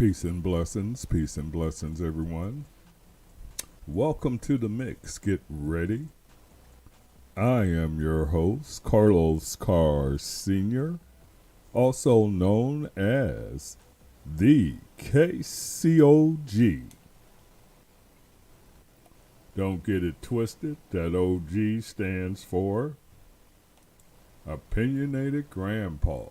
Peace and blessings, everyone. Welcome to the Mix. Get ready. I am your host, Carlos Carr Sr., also known as the KCOG. Don't get it twisted, that OG stands for Opinionated Grandpa.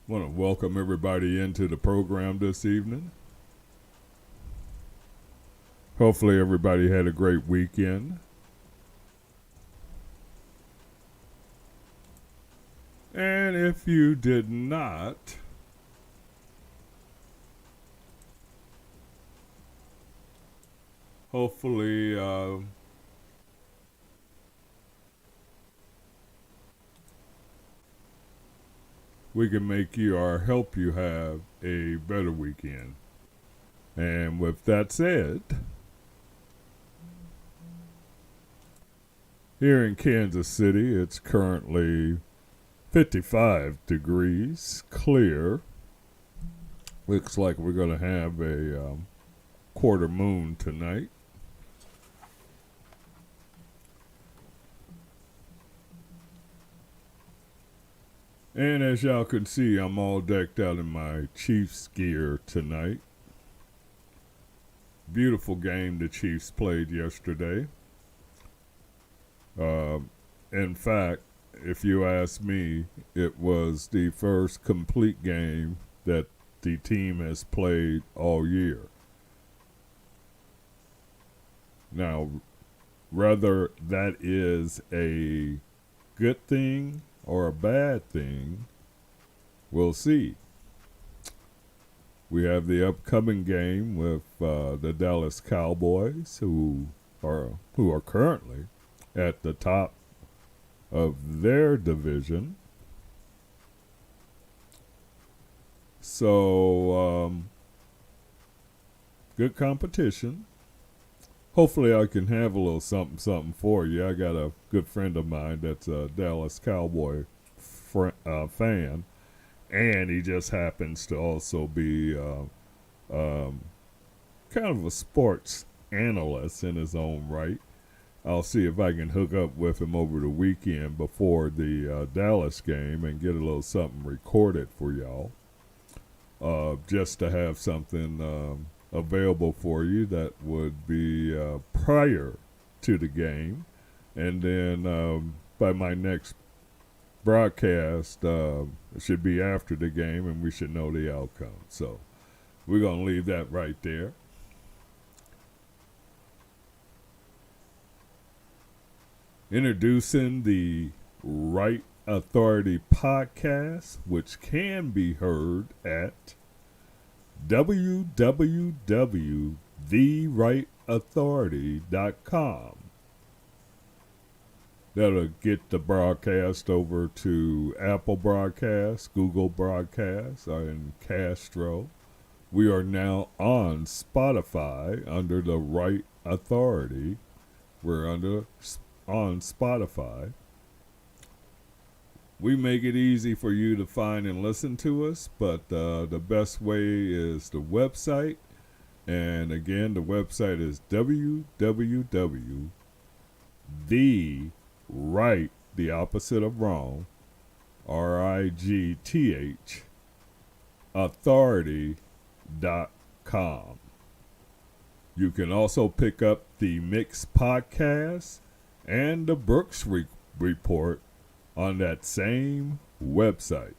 I want to welcome everybody into the program this evening. Hopefully everybody had a great weekend. And if you did not, hopefully we can make you or help you have a better weekend. And with that said, here in Kansas City, it's currently 55 degrees, clear. Looks like we're going to have a quarter moon tonight. And as y'all can see, I'm all decked out in my Chiefs gear tonight. Beautiful game the Chiefs played yesterday. In fact, if you ask me, it was the first complete game that the team has played all year. Now, whether that is a good thing or a bad thing, we'll see. We have the upcoming game with the Dallas Cowboys, who are currently at the top of their division. So, good competition. Hopefully I can have a little something for you. I got a good friend of mine that's a Dallas Cowboy fan, and he just happens to also be kind of a sports analyst in his own right. I'll see if I can hook up with him over the weekend before the Dallas game and get a little something recorded for y'all, just to have something available for you that would be prior to the game, and then by my next broadcast it should be after the game, and we should know the outcome. So we're going to leave that right there. Introducing the Right Authority podcast, which can be heard at www.therightauthority.com. That'll get the broadcast over to Apple Broadcast, Google Broadcast, and Castro. We are now on Spotify under the Right Authority. We're on Spotify. We make it easy for you to find and listen to us, but the best way is the website. And again, the website is www.the the opposite of wrong, RIGTH, authority.com. You can also pick up the MiX podcast and the Brooks report on that same website.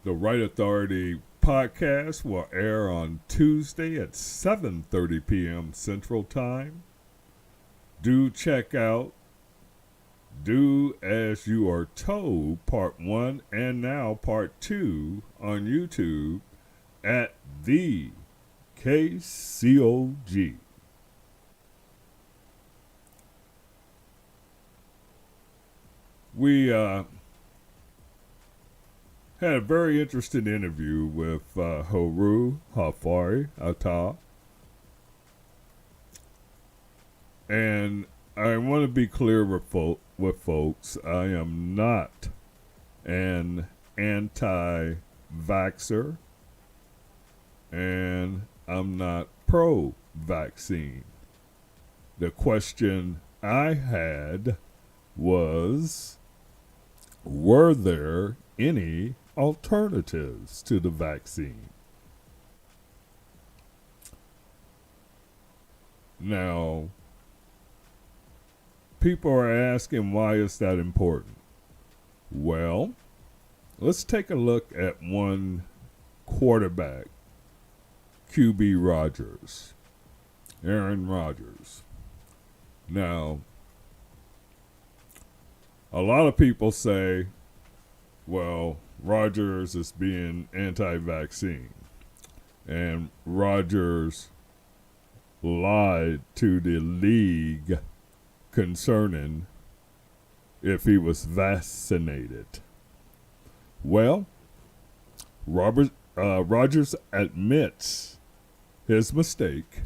The Right Authority podcast will air on Tuesday at 7:30 p.m. Central Time. Do check out Do As You Are Told Part 1 and now Part 2 on YouTube at the KCOG. We had a very interesting interview with Haru Hafari Ata. And I want to be clear with folks. I am not an anti-vaxxer, and I'm not pro-vaccine. The question I had was, were there any alternatives to the vaccine? Now, people are asking, why is that important? Well, let's take a look at one quarterback, QB Rodgers, Aaron Rodgers. Now, a lot of people say, well, Rodgers is being anti-vaccine, and Rodgers lied to the league concerning if he was vaccinated. Well, Rodgers admits his mistake,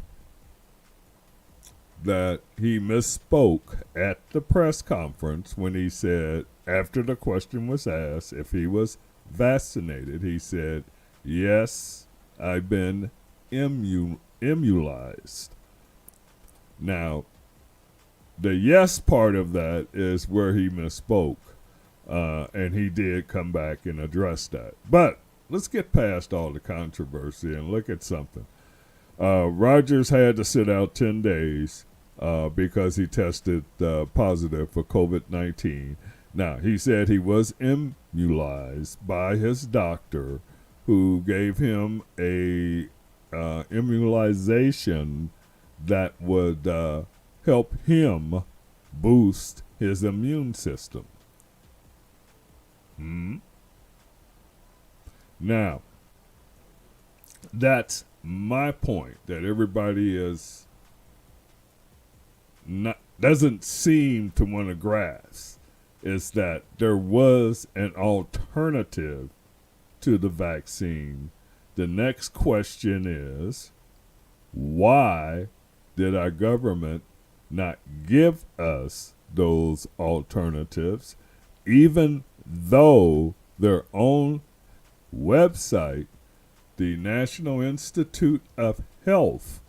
that he misspoke at the press conference when he said, after the question was asked if he was vaccinated, he said, yes, I've been immunized. Now, the yes part of that is where he misspoke, and he did come back and address that. But let's get past all the controversy and look at something. Rodgers had to sit out 10 days because he tested positive for COVID-19. Now, he said he was immunized by his doctor, who gave him a immunization that would help him boost his immune system. Now, that's my point, that everybody doesn't seem to want to grasp, is that there was an alternative to the vaccine. The next question is, why did our government not give us those alternatives, even though their own website, the National Institute of Health.gov,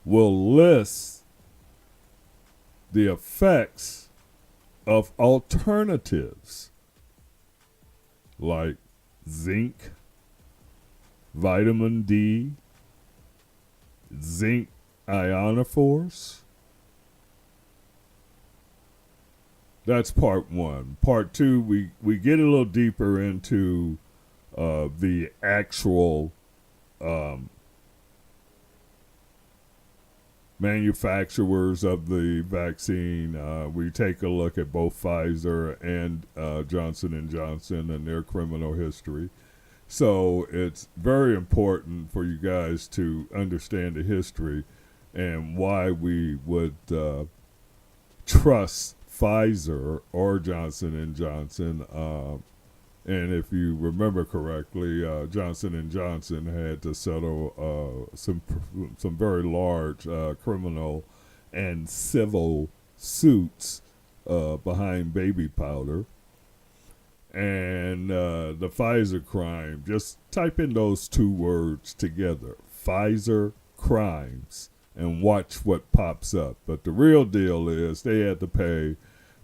will list the effects of alternatives like zinc, vitamin D, zinc ionophores? That's part one. Part two, we get a little deeper into the actual manufacturers of the vaccine. We take a look at both Pfizer and Johnson & Johnson and their criminal history. So it's very important for you guys to understand the history and why we would trust Pfizer or Johnson & Johnson. And if you remember correctly, Johnson & Johnson had to settle some very large criminal and civil suits behind baby powder. And the Pfizer crime, just type in those two words together, Pfizer crimes, and watch what pops up. But the real deal is they had to pay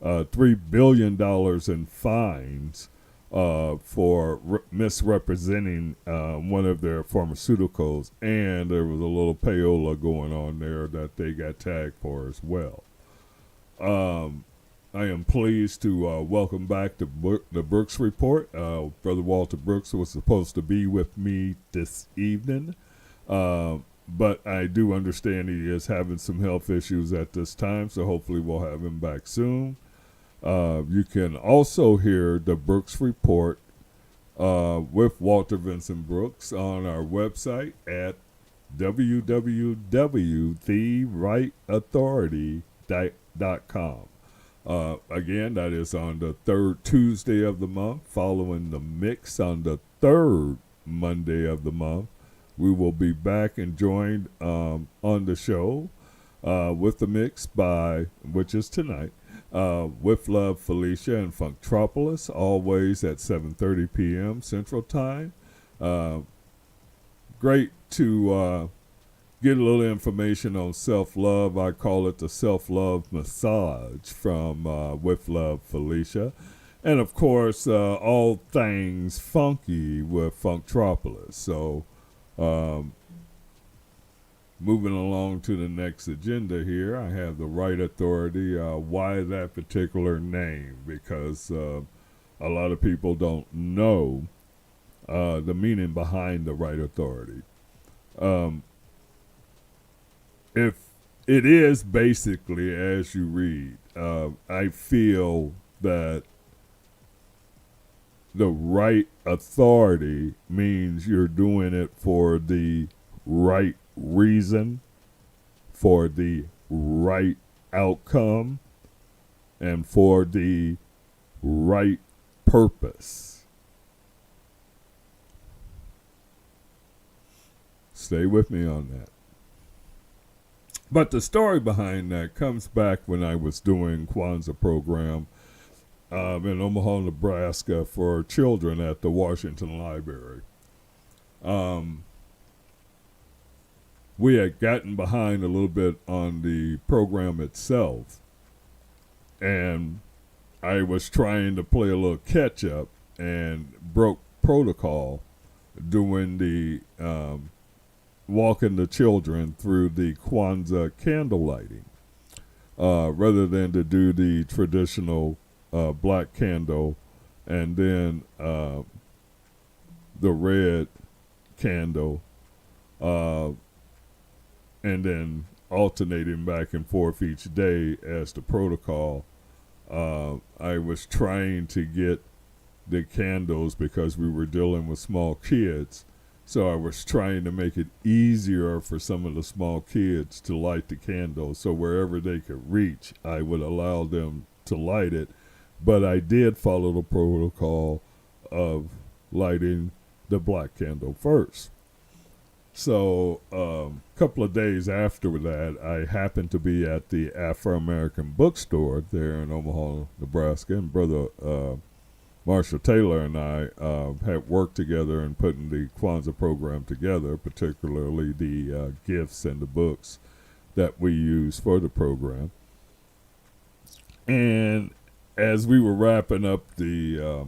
$3 billion in fines for misrepresenting one of their pharmaceuticals, and there was a little payola going on there that they got tagged for as well. I am pleased to welcome back the Brooks Report. Brother Walter Brooks was supposed to be with me this evening, but I do understand he is having some health issues at this time, so hopefully we'll have him back soon. You can also hear the Brooks Report with Walter Vincent Brooks on our website at www.therightauthority.com. Again, that is on the third Tuesday of the month, following the MiX on the third Monday of the month. We will be back and joined on the show with the mix by, which is tonight, Withlove, Felicia, and Funktropolis, always at 7:30 p.m. Central Time. Great to get a little information on self-love. I call it the self-love massage from Withlove, Felicia. And, of course, all things funky with Funktropolis. So, moving along to the next agenda here, I have the right authority. Why that particular name? Because a lot of people don't know the meaning behind the right authority. If it is basically as you read, I feel that the right authority means you're doing it for the right reason, for the right outcome, and for the right purpose. Stay with me on that. But the story behind that comes back when I was doing Kwanzaa program in Omaha, Nebraska for children at the Washington Library. We had gotten behind a little bit on the program itself, and I was trying to play a little catch up and broke protocol doing the walking the children through the Kwanzaa candle lighting, rather than to do the traditional black candle and then the red candle, and then alternating back and forth each day as the protocol. I was trying to get the candles because we were dealing with small kids. So I was trying to make it easier for some of the small kids to light the candles. So wherever they could reach, I would allow them to light it. But I did follow the protocol of lighting the black candle first. So a couple of days after that, I happened to be at the Afro-American bookstore there in Omaha, Nebraska, and Brother Marshall Taylor and I had worked together in putting the Kwanzaa program together, particularly the gifts and the books that we use for the program. And as we were wrapping up the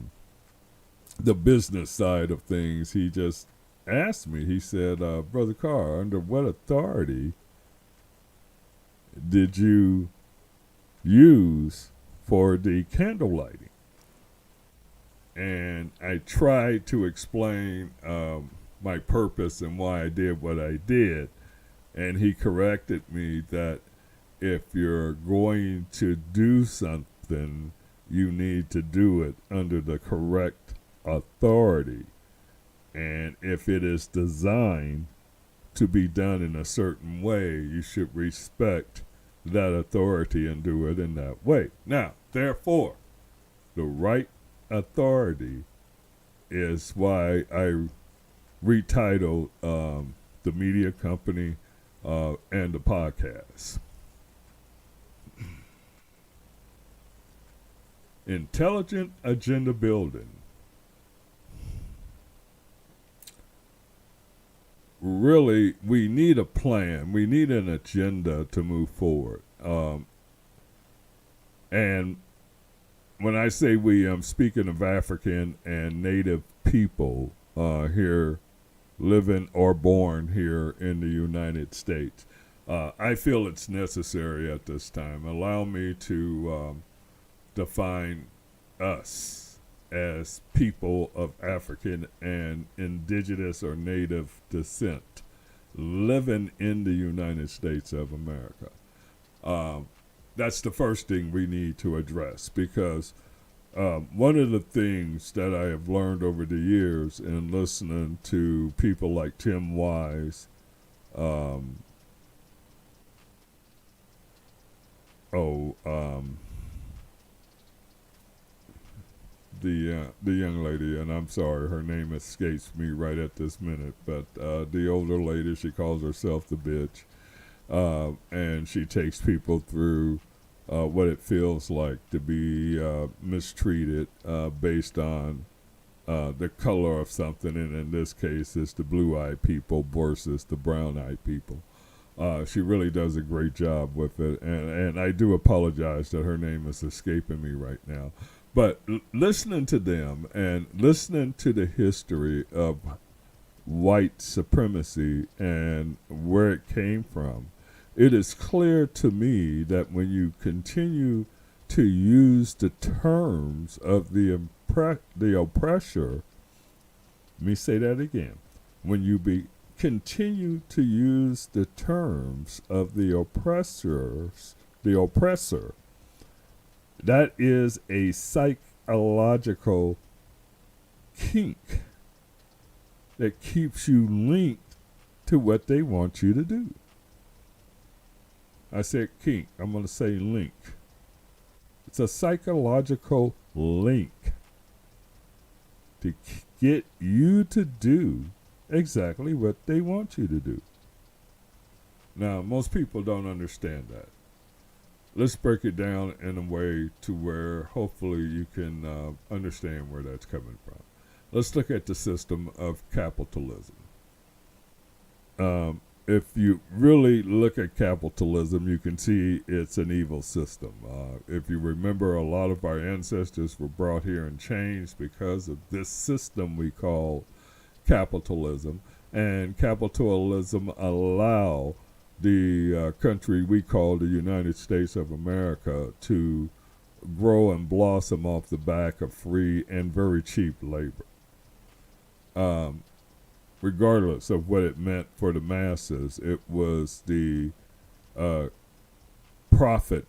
business side of things, he just asked me, he said, Brother Carr, under what authority did you use for the candle lighting? And I tried to explain my purpose and why I did what I did. And he corrected me that if you're going to do something, you need to do it under the correct authority. And if it is designed to be done in a certain way, you should respect that authority and do it in that way. Now, therefore, the right authority is why I retitled the media company and the podcast. Intelligent agenda building. Really, we need a plan. We need an agenda to move forward. And when I say we, I'm speaking of African and Native people here living or born here in the United States. I feel it's necessary at this time. Allow me to define us as people of African and indigenous or native descent living in the United States of America. That's the first thing we need to address, because one of the things that I have learned over the years in listening to people like Tim Wise, the young lady, and I'm sorry, her name escapes me right at this minute, but the older lady, she calls herself the bitch. and she takes people through what it feels like to be mistreated based on the color of something, and in this case, it's the blue-eyed people versus the brown-eyed people. She really does a great job with it, and I do apologize that her name is escaping me right now. But listening to them and listening to the history of white supremacy and where it came from, it is clear to me that when you continue to use the terms of the oppressor, let me say that again. When you continue to use the terms of the oppressor, that is a psychological kink that keeps you linked to what they want you to do. I said kink. I'm going to say link. It's a psychological link to get you to do exactly what they want you to do. Now, most people don't understand that. Let's break it down in a way to where hopefully you can understand where that's coming from. Let's look at the system of capitalism. If you really look at capitalism, you can see it's an evil system. If you remember, a lot of our ancestors were brought here and changed because of this system we call capitalism. And capitalism allow the country we call the United States of America to grow and blossom off the back of free and very cheap labor. Regardless of what it meant for the masses, it was the profit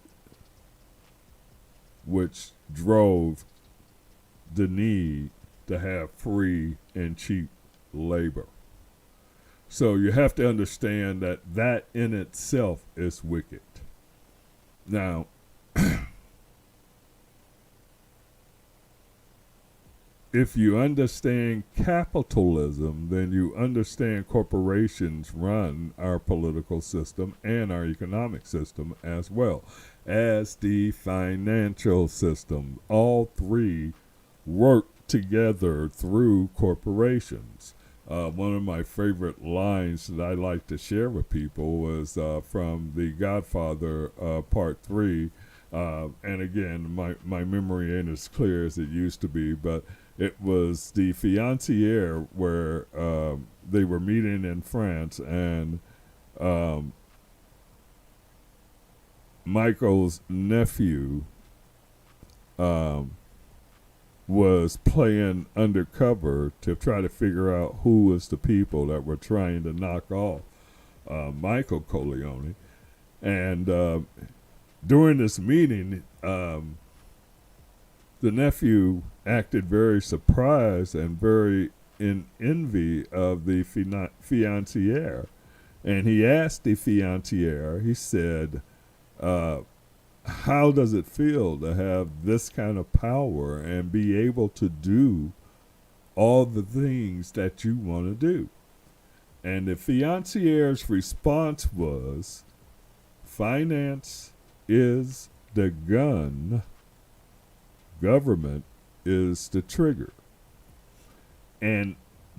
which drove the need to have free and cheap labor. So you have to understand that that in itself is wicked. Now, if you understand capitalism, then you understand corporations run our political system and our economic system as well as the financial system. All three work together through corporations. One of my favorite lines that I like to share with people was from The Godfather Part 3. And again, my memory ain't as clear as it used to be, but it was the fiancée where they were meeting in France, and Michael's nephew was playing undercover to try to figure out who was the people that were trying to knock off Michael Corleone. And during this meeting, the nephew acted very surprised and very in envy of the fiancée. And he asked the fiancée, he said, how does it feel to have this kind of power and be able to do all the things that you want to do? And the fiancée's response was, finance is the gun, government is the trigger. And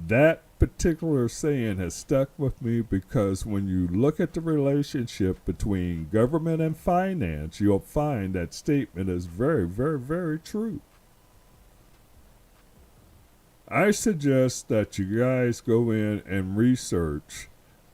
that particular saying has stuck with me because when you look at the relationship between government and finance, you'll find that statement is very, very, very true. I suggest that you guys go in and research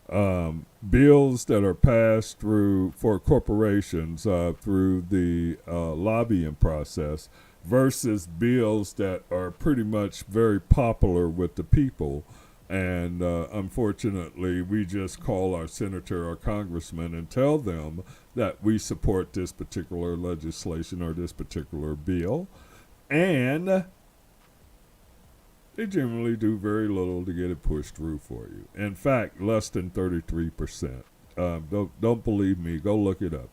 bills that are passed through for corporations through the lobbying process versus bills that are pretty much very popular with the people. And unfortunately, we just call our senator or congressman and tell them that we support this particular legislation or this particular bill. And they generally do very little to get it pushed through for you. In fact, less than 33%. Don't believe me. Go look it up.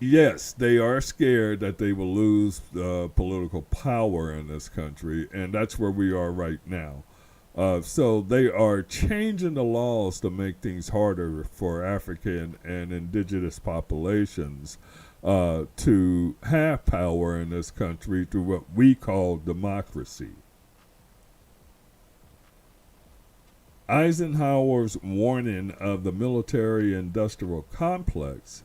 Yes, they are scared that they will lose political power in this country, and that's where we are right now. So they are changing the laws to make things harder for African and indigenous populations to have power in this country through what we call democracy. Eisenhower's warning of the military-industrial complex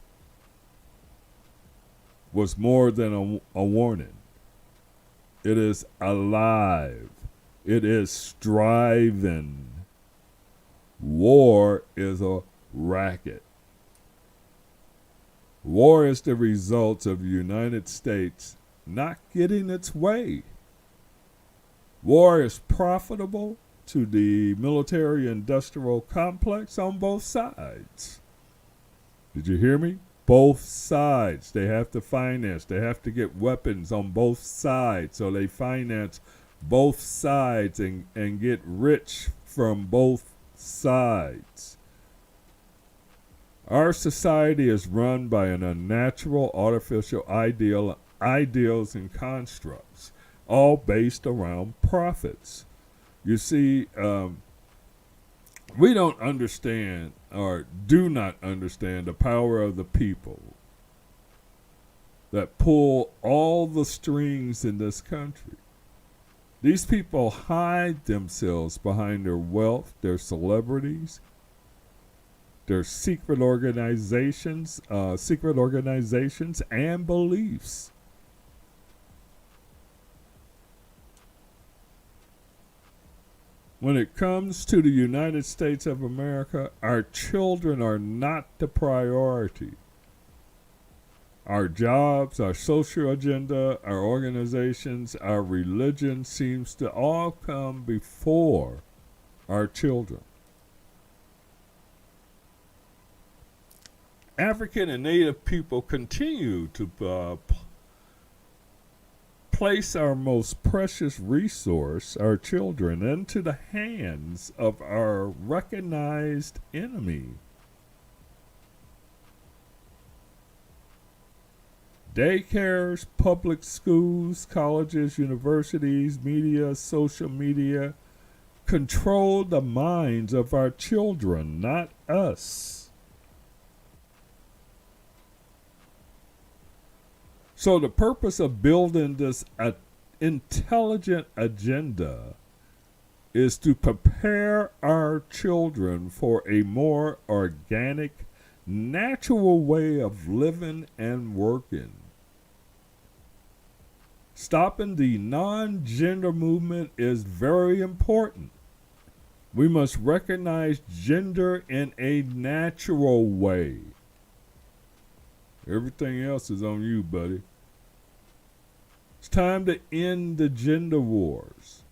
was more than a warning. It is alive. It is striving. War is a racket. War is the result of the United States not getting its way. War is profitable to the military-industrial complex on both sides. Did you hear me? Both sides. They have to finance. They have to get weapons on both sides. So they finance both sides and get rich from both sides. Our society is run by an unnatural, artificial ideals and constructs, all based around profits. You see, we don't understand or do not understand the power of the people that pull all the strings in this country. These people hide themselves behind their wealth, their celebrities, their secret organizations and beliefs. When it comes to the United States of America, our children are not the priority. Our jobs, our social agenda, our organizations, our religion seems to all come before our children. African and Native people continue to place our most precious resource, our children, into the hands of our recognized enemy. Daycares, public schools, colleges, universities, media, social media control the minds of our children, not us. So the purpose of building this intelligent agenda is to prepare our children for a more organic, natural way of living and working. Stopping the non-gender movement is very important. We must recognize gender in a natural way. Everything else is on you, buddy. It's time to end the gender wars.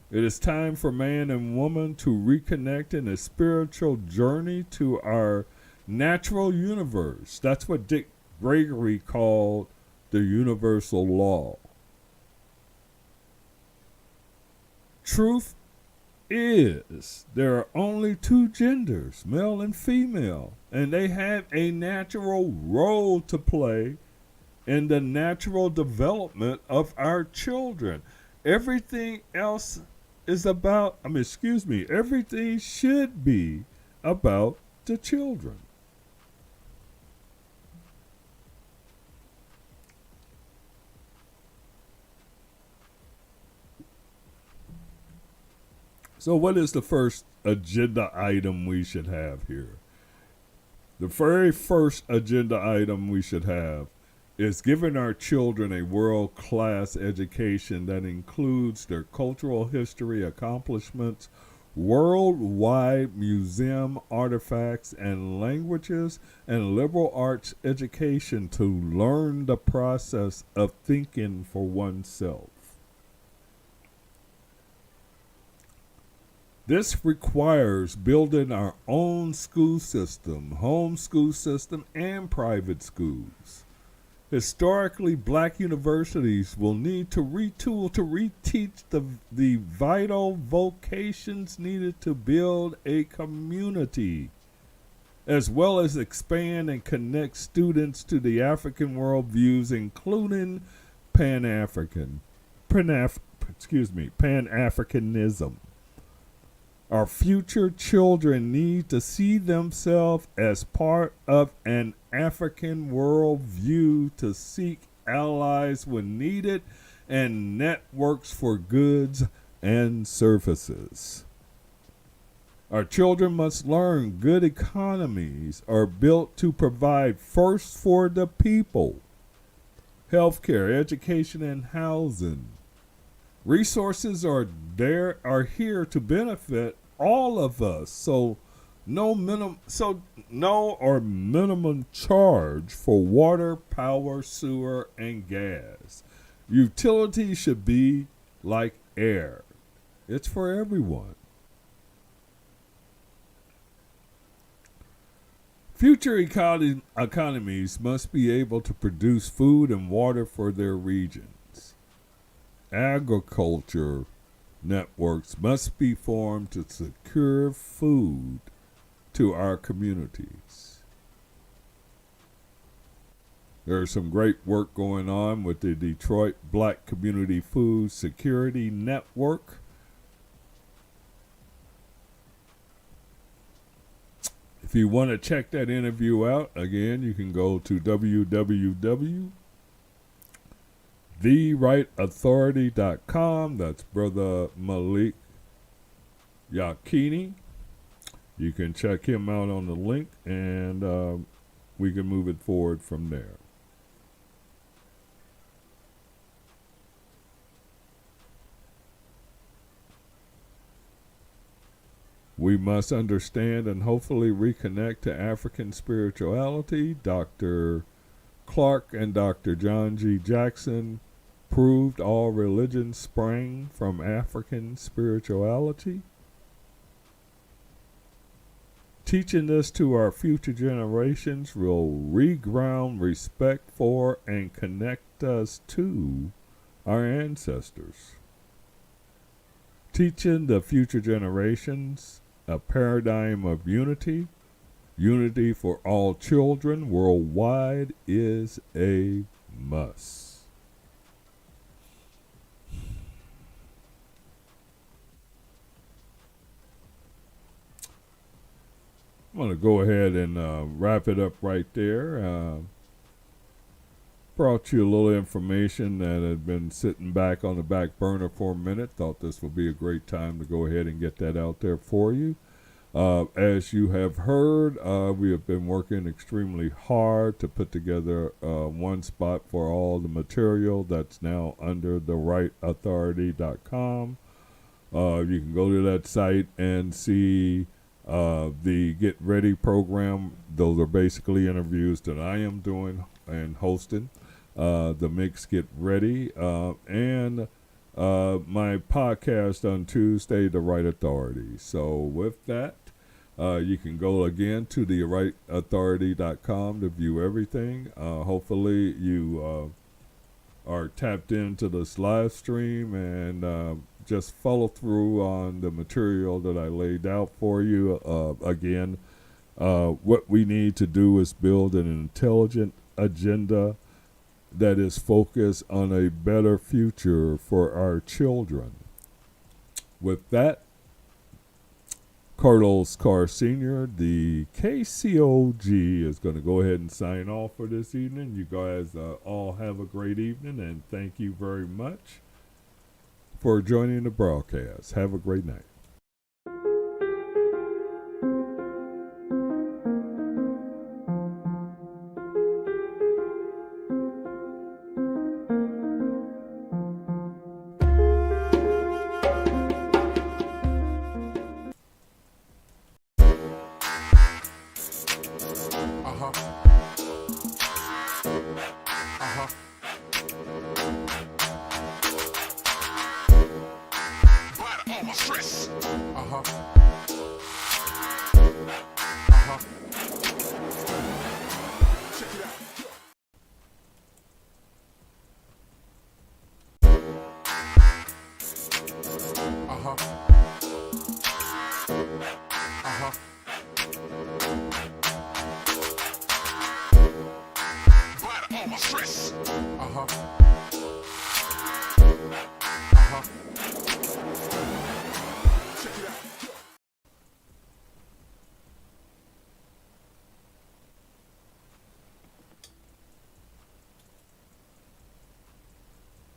It is time for man and woman to reconnect in a spiritual journey to our natural universe. That's what Dick Gregory called the universal law. Truth is there are only two genders, male and female, and they have a natural role to play in the natural development of our children. Everything else is about, everything should be about the children. So what is the first agenda item we should have here? The very first agenda item we should have is giving our children a world-class education that includes their cultural history, accomplishments, worldwide museum artifacts and languages, and liberal arts education to learn the process of thinking for oneself. This requires building our own school system, home school system, and private schools. Historically, black universities will need to retool to reteach the vital vocations needed to build a community, as well as expand and connect students to the African worldviews, including Pan-Africanism. Our future children need to see themselves as part of an African worldview to seek allies when needed and networks for goods and services. Our children must learn good economies are built to provide first for the people. Healthcare, education, and housing. Resources are here to benefit all of us. So no minimum charge for water, power, sewer, and gas. Utilities should be like air. It's for everyone. Future economies must be able to produce food and water for their regions. Agriculture networks must be formed to secure food to our communities. There's some great work going on with the Detroit Black Community Food Security Network. If you want to check that interview out, again, you can go to www.therightauthority.com. That's Brother Malik Yakini. You can check him out on the link, and we can move it forward from there. We must understand and hopefully reconnect to African spirituality. Dr. Clark and Dr. John G. Jackson proved all religions sprang from African spirituality. Teaching this to our future generations will reground respect for and connect us to our ancestors. Teaching the future generations a paradigm of unity for all children worldwide is a must. I'm going to go ahead and wrap it up right there. Brought you a little information that had been sitting back on the back burner for a minute. Thought this would be a great time to go ahead and get that out there for you. As you have heard, we have been working extremely hard to put together one spot for all the material that's now under therightauthority.com. You can go to that site and see the Get Ready program. Those are basically interviews that I am doing and hosting. The MiX Get Ready, and my podcast on Tuesday, The Right Authority. So with that, you can go again to therightauthority.com to view everything. Hopefully you are tapped into this live stream and just follow through on the material that I laid out for you. Again, what we need to do is build an intelligent agenda that is focused on a better future for our children. With that, Carlos Carr Sr., the KCOG, is going to go ahead and sign off for this evening. You guys all have a great evening, and thank you very much for joining the broadcast. Have a great night. Stress.